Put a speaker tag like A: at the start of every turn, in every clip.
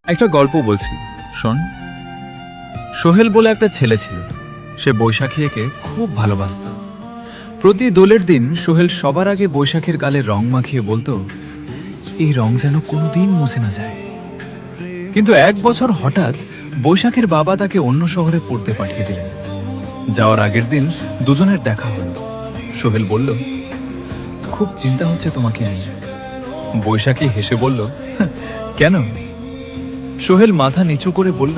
A: একটা গল্প বলছি, শোন। সোহেল বলে একটা ছেলে ছিল। সে বৈশাখী একে খুব ভালোবাসত। প্রতি দোলের দিন সোহেল সবার আগে বৈশাখীর গালে রং মাখিয়ে বলতো, এই রং যেন কোনোদিন মুছে না যায়। কিন্তু এক বছর হঠাৎ বৈশাখীর বাবা তাকে অন্য শহরে পড়তে পাঠিয়ে দিলেন। যাওয়ার আগের দিন দুজনের দেখা হলো। সোহেল বলল, খুব চিন্তা হচ্ছে তোমাকে নিয়ে। বৈশাখী হেসে বলল, কেন? সোহেল মাথা নিচু করে বলল,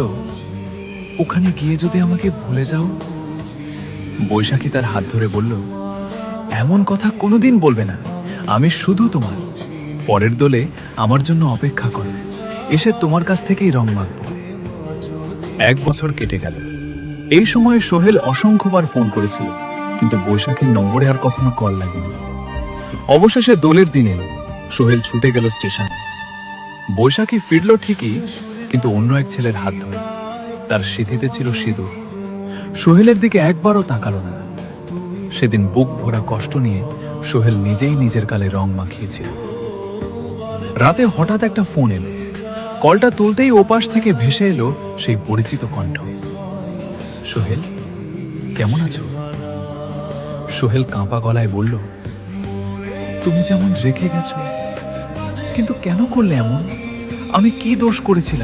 A: ওখানে গিয়ে যদি আমাকে ভুলে যাও। বৈশাখী তার হাত ধরে বলল, এমন কথা কোনোদিন বলবে না। আমি শুধু তোমার। পরের দোলে আমার জন্য অপেক্ষা করো, এসে তোমার কাছ থেকেই রং মাখবো। এক বছর কেটে গেল। এই সময় সোহেল অসংখ্যবার ফোন করেছিল, কিন্তু বৈশাখীর নম্বরে আর কখনো কল লাগেনি। অবশেষে দোলের দিন এলো। সোহেল ছুটে গেল স্টেশনে। বৈশাখী ফিরল ঠিকই, কিন্তু অন্য এক ছেলের হাত ধরে। তার সিঁথিতে ছিল সিঁদুর। সোহেলের দিকে একবারও তাকালো না। সেদিন বুক ভরা কষ্ট নিয়ে সোহেল নিজেই নিজের গালে রং মাখিয়েছিল। রাতে হঠাৎ একটা ফোন এলো। কলটা তুলতেই ওপাশ থেকে ভেসে এলো সেই পরিচিত কণ্ঠ। সোহেল, কেমন আছো? সোহেল কাঁপা গলায় বলল, তুমি যেমন রেখে গেছো, কিন্তু কেন করলে এমন? আমি কি দোষ করেছিলাম?